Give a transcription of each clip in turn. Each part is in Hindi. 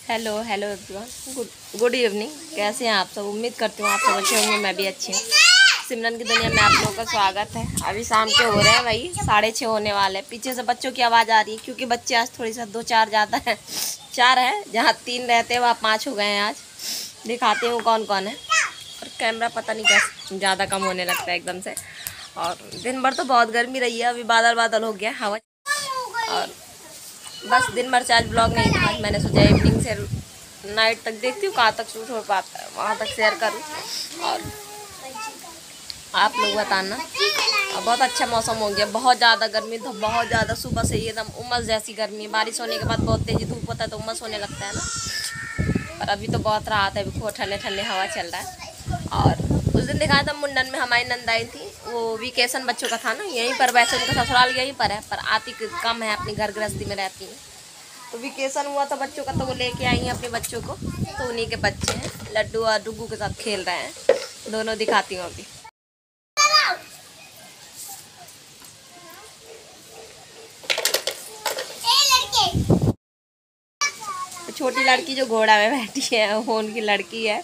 Hello hello everyone, good evening. कैसे हैं आप सब? उम्मीद करती हूँ आप सब अच्छे होंगे, मैं भी अच्छी हूँ। सिमरन की दुनिया में आप लोगों का स्वागत है। अभी शाम के हो रहे हैं, वही 6:30 होने वाले हैं। पीछे से बच्चों की आवाज़ आ रही है क्योंकि बच्चे आज थोड़ी सा 2-4 ज़्यादा हैं। 4 हैं, जहाँ 3 रहते हैं वहाँ 5 हो गए हैं। आज दिखाती हूँ कौन कौन है। और कैमरा पता नहीं कैसे ज़्यादा कम होने लगता है एकदम से। और दिन भर तो बहुत गर्मी रही है, अभी बादल बादल हो गया हवा। और बस दिन भर से आज ब्लॉग नहीं था। आज मैंने सोचा इवनिंग से नाइट तक देखती हूँ कहाँ तक शूट हो पाता है, वहाँ तक शेयर करूँ और आप लोग बताना। बहुत अच्छा मौसम हो गया। बहुत ज़्यादा गर्मी था, बहुत ज़्यादा। सुबह से एकदम उमस जैसी गर्मी। बारिश होने के बाद बहुत तेज़ी धूप होता है तो उमस होने लगता है ना। पर अभी तो बहुत राहत है, अभी खूब ठंडे ठंडे हवा चल रहा है। और उस दिन दिखाया था मुंडन में हमारी नंद आई थी, वो वेकेशन बच्चों का था ना यहीं पर। वैसे उनका ससुराल यहीं पर है, पर आती कम है, अपनी घर गृहस्थी में रहती है। तो वेकेशन हुआ था बच्चों का, तो वो लेके आई हैं अपने बच्चों को। तो उन्हीं के बच्चे हैं, लड्डू और डुगू के साथ खेल रहे हैं। दोनों दिखाती हूँ अभी। छोटी लड़की जो घोड़ा में बैठी है वो उनकी लड़की है,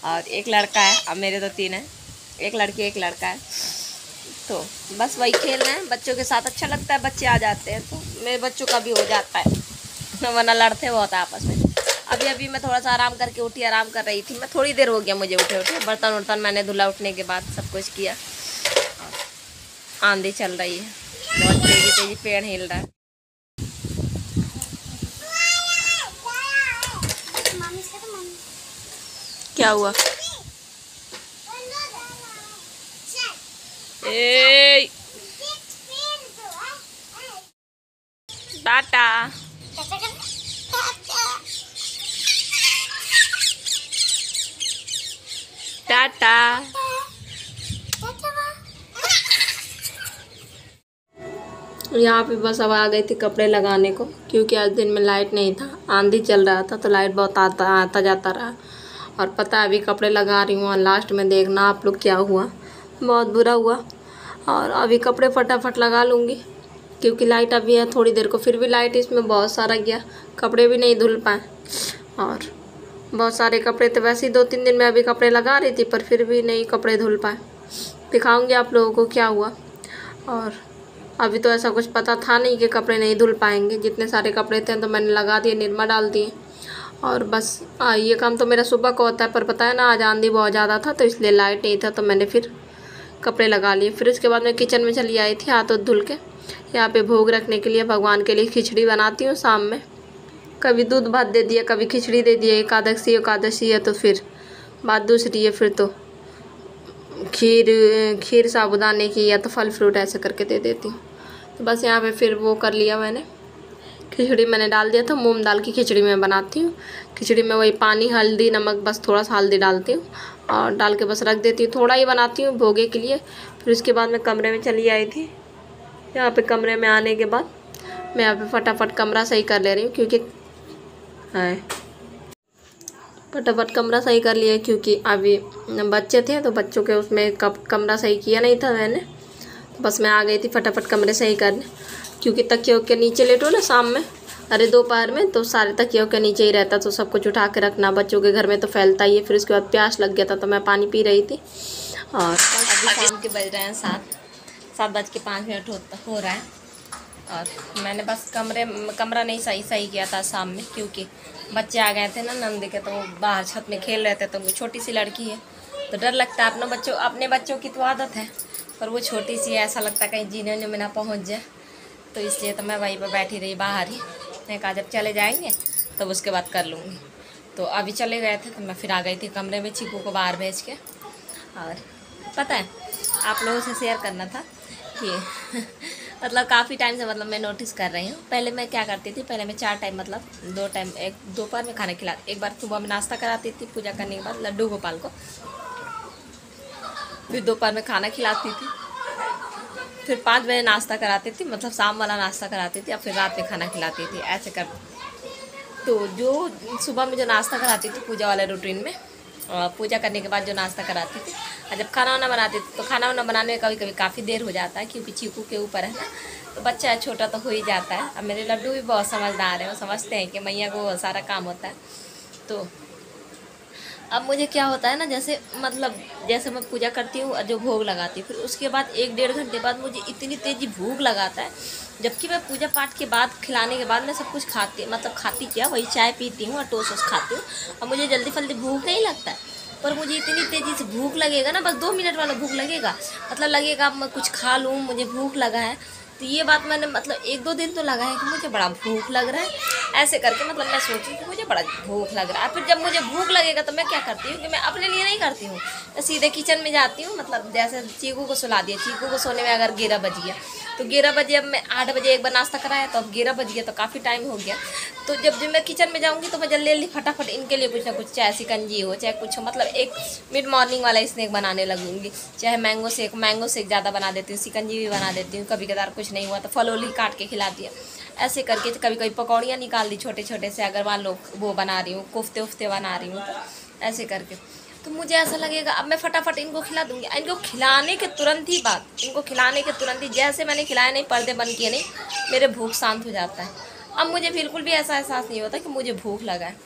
और एक लड़का है। अब मेरे तो 3 हैं, एक लड़की एक लड़का है। तो बस वही खेल रहे हैं बच्चों के साथ। अच्छा लगता है, बच्चे आ जाते हैं तो मेरे बच्चों का भी हो जाता है, वरना लड़ते बहुत आपस में। अभी अभी मैं थोड़ा सा आराम करके उठी, आराम कर रही थी मैं। थोड़ी देर हो गया मुझे उठे बर्तन वर्तन मैंने धुला, उठने के बाद सब कुछ किया। आंधी चल रही है, बहुत तेजी तेजी पेड़ हिल रहा है। क्या हुआ? ए टाटा टाटा। यहाँ पे बस अब आ गई थी कपड़े लगाने को, क्योंकि आज दिन में लाइट नहीं था, आंधी चल रहा था तो लाइट बहुत आता जाता रहा। और पता है अभी कपड़े लगा रही हूँ और लास्ट में देखना आप लोग क्या हुआ, बहुत बुरा हुआ। और अभी कपड़े फटाफट लगा लूँगी क्योंकि लाइट अभी है थोड़ी देर को। फिर भी लाइट इसमें बहुत सारा गया, कपड़े भी नहीं धुल पाए। और बहुत सारे कपड़े थे, वैसे ही 2-3 दिन में अभी कपड़े लगा रही थी, पर फिर भी नहीं कपड़े धुल पाए। दिखाऊँगी आप लोगों को क्या हुआ। और अभी तो ऐसा कुछ पता था नहीं कि कपड़े नहीं धुल पाएंगे। जितने सारे कपड़े थे तो मैंने लगा दिए, निरमा डाल दिए। और बस ये काम तो मेरा सुबह को होता है, पर पता है ना आज आंधी बहुत ज़्यादा था तो इसलिए लाइट नहीं था, तो मैंने फिर कपड़े लगा लिए। फिर उसके बाद मैं किचन में चली आई थी हाथ धुल के। यहाँ पे भोग रखने के लिए भगवान के लिए खिचड़ी बनाती हूँ शाम में। कभी दूध भात दे दिया, कभी खिचड़ी दे दिया। एकादशी है तो फिर बात दूसरी है, फिर तो खीर साबुदाने की या तो फल फ्रूट ऐसे करके दे देती हूँ। तो बस यहाँ पे फिर वो कर लिया मैंने। खिचड़ी मैंने डाल दिया था, मूंग दाल की खिचड़ी मैं बनाती हूँ। खिचड़ी में वही पानी, हल्दी, नमक, बस थोड़ा सा हल्दी डालती हूँ और डाल के बस रख देती हूँ। थोड़ा ही बनाती हूँ भोगे के लिए। फिर उसके बाद मैं कमरे में चली आई थी। यहाँ पे कमरे में आने के बाद मैं यहाँ पे फटाफट कमरा सही कर ले रही हूँ, क्योंकि फटाफट कमरा सही कर लिया क्योंकि अभी बच्चे थे तो बच्चों के उसमें कमरा सही किया नहीं था मैंने। तो बस मैं आ गई थी फटाफट कमरे सही करने, क्योंकि तकियों के नीचे लेटो ना शाम में, अरे दोपहर में तो सारे तकियों के नीचे ही रहता, तो सब कुछ उठा के रखना। बच्चों के घर में तो फैलता ही है। फिर उसके बाद प्यास लग गया था तो मैं पानी पी रही थी। और अभी शाम के बज रहे हैं 7:05 हो रहा है। और मैंने बस कमरा नहीं सही किया था शाम में, क्योंकि बच्चे आ गए थे ना नंद के, तो वो बाहर छत में खेल रहे थे। तो वो छोटी सी लड़की है तो डर लगता है। अपने बच्चों की तो आदत है, पर वो छोटी सी है, ऐसा लगता है कहीं जीने में ना पहुँच जाए। तो इसलिए तो मैं वहीं पर बैठी रही बाहर ही। मैंने कहा जब चले जाएंगे तब उसके बाद कर लूँगी। तो अभी चले गए थे तो मैं फिर आ गई थी कमरे में चीकू को बाहर भेज के। और पता है आप लोगों से शेयर करना था कि मतलब काफ़ी टाइम से मैं नोटिस कर रही हूँ। पहले मैं क्या करती थी, पहले मैं 4 टाइम 2 टाइम, एक दोपहर में खाना खिलाती, एक बार सुबह में नाश्ता कराती थी पूजा करने के बाद लड्डू गोपाल को, फिर दोपहर में खाना खिलाती थी, फिर 5 बजे नाश्ता कराती थी, मतलब शाम वाला नाश्ता कराती थी, और फिर रात में खाना खिलाती थी, ऐसे कर। तो जो सुबह में जो नाश्ता कराती थी पूजा वाले रूटीन में, पूजा करने के बाद जो नाश्ता कराती थी, और जब खाना वाना बनाती थी तो खाना वाना बनाने में कभी कभी काफ़ी देर हो जाता है, क्योंकि चीकू के ऊपर है ना, तो बच्चा छोटा तो हो ही जाता है। अब मेरे लड्डू भी बहुत समझदार है, वो समझते हैं कि मैया को सारा काम होता है। तो अब मुझे क्या होता है ना, जैसे मतलब जैसे मैं पूजा करती हूँ और जो भोग लगाती हूँ, फिर उसके बाद 1-1.5 घंटे बाद मुझे इतनी तेज़ी भूख लगाता है, जबकि मैं पूजा पाठ के बाद खिलाने के बाद मैं सब कुछ खाती क्या, वही चाय पीती हूँ और टोस्ट वोस्ट खाती हूँ, और मुझे जल्दी फल्दी भूख नहीं लगता है। पर मुझे इतनी तेज़ी से भूख लगेगा ना, बस 2 मिनट वाला भूख लगेगा, मतलब लगेगा अब मैं कुछ खा लूँ, मुझे भूख लगा है। तो ये बात मैंने मतलब 1-2 दिन तो लगा है कि मुझे बड़ा भूख लग रहा है, ऐसे करके मतलब मैं सोची कि मुझे बड़ा भूख लग रहा है। फिर जब मुझे भूख लगेगा तो मैं क्या करती हूँ कि मैं अपने लिए नहीं करती हूँ, मैं सीधे किचन में जाती हूँ। मतलब जैसे चीकू को सुला दिया, चीकू को सोने में अगर 11 बज गया तो 11 बजे, अब मैं 8 बजे एक बार नाश्ता कराया तो अब 11 बज गया, तो काफ़ी टाइम हो गया। तो जब मैं किचन में जाऊँगी तो मैं जल्दी फटाफट इनके लिए कुछ ना कुछ, चाहे शिकंजी हो चाहे कुछ हो, मतलब एक मिड मॉर्निंग वाला स्नैक बनाने लगूँगी। चाहे मैंगो शेक ज़्यादा बना देती हूँ, शिकंजी भी बना देती हूँ, कभी कदार कुछ नहीं हुआ तो फलोली काट के खिला दिया, ऐसे करके। कभी कभी पकौड़ियाँ निकाल दी छोटे छोटे से, अगर मान लो वो बना रही हूँ, कोफ्ते उफ्ते बना रही हूँ, तो ऐसे करके तो मुझे ऐसा लगेगा अब मैं फटाफट इनको खिला दूँगी। इनको खिलाने के तुरंत ही बाद, इनको खिलाने के तुरंत ही जैसे मैंने खिलाया नहीं, पर्दे बंद किए नहीं, मेरे भूख शांत हो जाता है। अब मुझे बिल्कुल भी ऐसा एहसास नहीं होता कि मुझे भूख लगा है।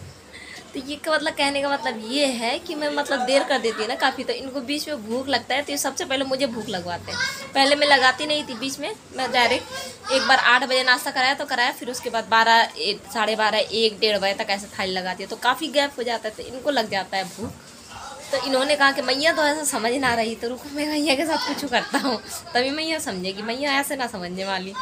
तो ये का मतलब, कहने का मतलब ये है कि मैं मतलब देर कर देती हूँ ना काफ़ी, तो इनको बीच में भूख लगता है, तो ये सबसे पहले मुझे भूख लगवाते हैं। पहले मैं लगाती नहीं थी बीच में, मैं डायरेक्ट एक बार 8 बजे नाश्ता कराया तो कराया, फिर उसके बाद 12, 12:30, 1-1:30 बजे तक ऐसे थाली लगाती है, तो काफ़ी गैप हो जाता है, तो इनको लग जाता है भूख। तो इन्होंने कहा कि मैया तो ऐसा समझ ना रही, तो रुको मैं मैया के साथ कुछ करता हूँ, तभी मैया समझेगी, मैया ऐसे ना समझने वाली।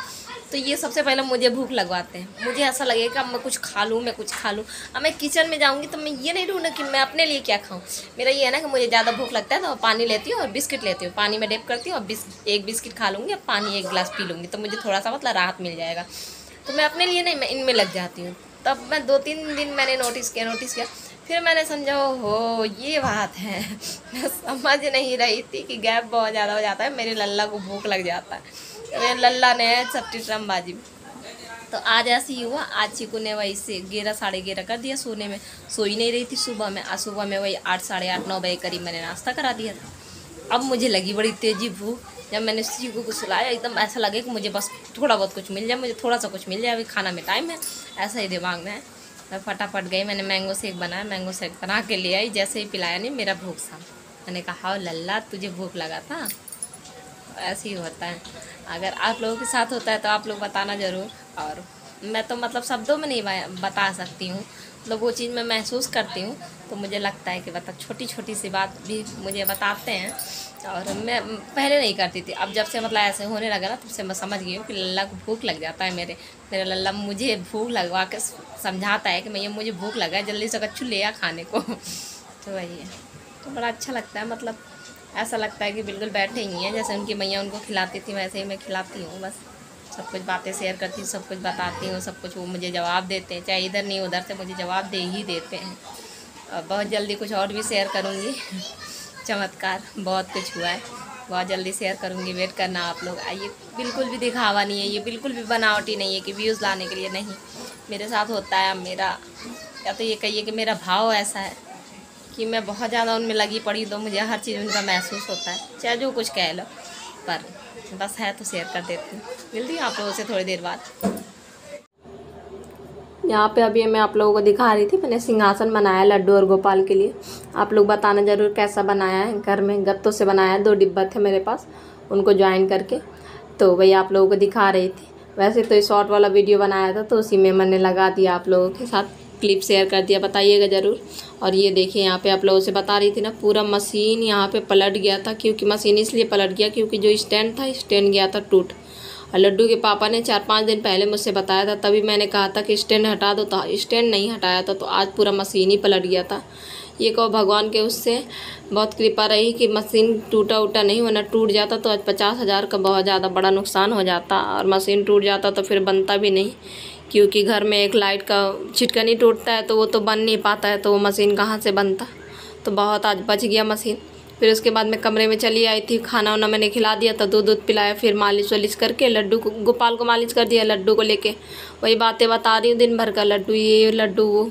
तो ये सबसे पहले मुझे भूख लगवाते हैं। मुझे ऐसा लगेगा अब मैं कुछ खा लूँ, मैं कुछ खा लूँ। अब मैं किचन में जाऊँगी तो मैं ये नहीं ढूंढूँ कि मैं अपने लिए क्या खाऊँ। मेरा ये है ना कि मुझे ज़्यादा भूख लगता है तो पानी लेती हूँ और बिस्किट लेती हूँ, पानी में डिप करती हूँ और एक बिस्किट खा लूँगी, अब पानी 1 गिलास पी लूँगी, तो मुझे थोड़ा सा मतलब राहत मिल जाएगा। तो मैं अपने लिए नहीं, मैं इनमें लग जाती हूँ। तब मैं 2-3 दिन मैंने नोटिस किया, फिर मैंने समझा हो ये बात है। मैं समझ नहीं रही थी कि गैप बहुत ज़्यादा हो जाता है, मेरे लल्ला को भूख लग जाता है, मेरे लल्ला ने चपटी ड्रमबाजी। तो आज ऐसे ही हुआ, आज चीकू ने वही से 11, 11:30 कर दिया सोने में, सो ही नहीं रही थी सुबह में। आज सुबह में वही 8, 8:30, 9 बजे करीब मैंने नाश्ता करा दिया था। अब मुझे लगी बड़ी तेज़ी भूख, जब मैंने चीकू को सुलाया एकदम ऐसा लगे कि मुझे बस थोड़ा बहुत कुछ मिल जाए, मुझे थोड़ा सा कुछ मिल जाए, अभी खाना में टाइम है, ऐसा ही दिमाग में है। मैं फटाफट गई, मैंने मैंगो शेक बनाया, मैंगो शेक बना के ले आई। जैसे ही पिलाया नहीं, मेरा भूख सा, मैंने कहा लल्ला तुझे भूख लगा था। ऐसे ही होता है, अगर आप लोगों के साथ होता है तो आप लोग बताना ज़रूर। और मैं तो मतलब शब्दों में नहीं बता सकती हूँ, मतलब वो चीज़ मैं महसूस करती हूँ, तो मुझे लगता है कि मतलब छोटी छोटी सी बात भी मुझे बताते हैं। और मैं पहले नहीं करती थी, अब जब से मतलब ऐसे होने लगा ना, तब से मैं समझ गई हूँ कि लल्ला को भूख लग जाता है। मेरा लल्ला मुझे भूख लगवा के समझाता है कि मैं मुझे भूख लगा है, जल्दी से कच्चू ले आ खाने को। तो वही है, तो बड़ा अच्छा लगता है, मतलब ऐसा लगता है कि बिल्कुल बैठे ही हैं, जैसे उनकी मैया उनको खिलाती थी वैसे ही मैं खिलाती हूँ। बस सब कुछ बातें शेयर करती हूँ, सब कुछ बताती हूँ, सब कुछ वो मुझे जवाब देते हैं, चाहे इधर नहीं उधर से मुझे जवाब दे ही देते हैं। और बहुत जल्दी कुछ और भी शेयर करूँगी। चमत्कार बहुत कुछ हुआ है, बहुत जल्दी शेयर करूँगी, वेट करना आप लोग। ये बिल्कुल भी दिखावा नहीं है, ये बिल्कुल भी बनावटी नहीं है कि व्यूज़ लाने के लिए नहीं, मेरे साथ होता है मेरा, या तो ये कहिए कि मेरा भाव ऐसा है कि मैं बहुत ज़्यादा उनमें लगी पड़ी, तो मुझे हर चीज़ उनका महसूस होता है, चाहे जो कुछ कह लो, पर बस है तो शेयर कर देती हूँ। मिलती हूँ आप लोगों से थोड़ी देर बाद। यहाँ पे अभी मैं आप लोगों को दिखा रही थी, मैंने सिंहासन बनाया लड्डू और गोपाल के लिए। आप लोग बताना ज़रूर कैसा बनाया है। घर में गत्तों से बनाया, 2 डिब्बा थे मेरे पास, उनको ज्वाइन करके, तो वही आप लोगों को दिखा रही थी। वैसे तो शॉर्ट वाला वीडियो बनाया था, तो उसी में मैंने लगा दिया, आप लोगों के साथ क्लिप शेयर कर दिया, बताइएगा ज़रूर। और ये देखिए यहाँ पे आप लोगों से बता रही थी ना, पूरा मशीन यहाँ पे पलट गया था, क्योंकि मशीन इसलिए पलट गया क्योंकि जो स्टैंड था, स्टैंड गया था टूट। और लड्डू के पापा ने 4-5 दिन पहले मुझसे बताया था, तभी मैंने कहा था कि स्टैंड हटा दो, तो स्टैंड नहीं हटाया था, तो आज पूरा मशीन ही पलट गया था। ये कहो भगवान के उससे बहुत कृपा रही कि मशीन टूटा उटा नहीं, वरना टूट जाता तो आज 50,000 का बहुत ज़्यादा बड़ा नुकसान हो जाता। और मशीन टूट जाता तो फिर बनता भी नहीं, क्योंकि घर में एक लाइट का छिटकनी टूटता है तो वो तो बन नहीं पाता है, तो वो मशीन कहाँ से बनता। तो बहुत आज बच गया मशीन। फिर उसके बाद मैं कमरे में चली आई थी, खाना वाना मैंने खिला दिया था, दूध पिलाया, फिर मालिश वालिश करके लड्डू को, गोपाल को मालिश कर दिया, लड्डू को लेके वही बातें बता रही हूँ दिन भर का, लड्डू ये लड्डू वो।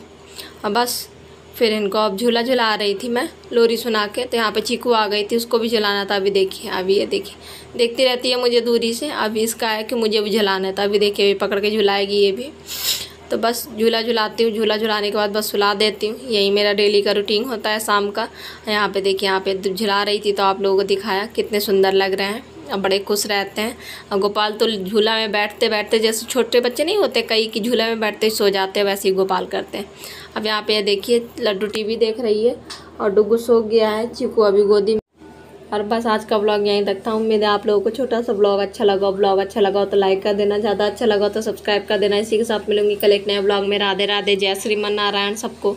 अब बस फिर इनको अब झूला झुला रही थी मैं, लोरी सुना के। तो यहाँ पे चीकू आ गई थी, उसको भी झुलाना था। अभी देखिए, अभी ये देखिए, देखती रहती है मुझे दूरी से। अभी इसका है कि मुझे भी झुलाना था, अभी देखिए अभी पकड़ के झुलाएगी ये भी। तो बस झूला झुलाती हूँ, झूला झुलाने के बाद बस सुला देती हूँ। यही मेरा डेली का रूटीन होता है शाम का। यहाँ पे देखिए, यहाँ पे झुला रही थी तो आप लोगों को दिखाया, कितने सुंदर लग रहे हैं और बड़े खुश रहते हैं। और गोपाल तो झूला में बैठते बैठते, जैसे छोटे बच्चे नहीं होते कई कि झूला में बैठते ही सो जाते हैं, वैसे ही गोपाल करते हैं। अब यहाँ पे देखिए लड्डू टीवी देख रही है और डुगू सो गया है, चीकू अभी गोदी में। और बस आज का ब्लॉग यहीं तक था। उम्मीद है आप लोगों को छोटा सा ब्लॉग अच्छा लगा। ब्लॉग अच्छा लगा तो लाइक कर देना, ज़्यादा अच्छा लगा तो सब्सक्राइब कर देना। इसी के साथ मिलूंगी कल एक नए ब्लॉग में। राधे राधे, जय श्रीमन नारायण सबको।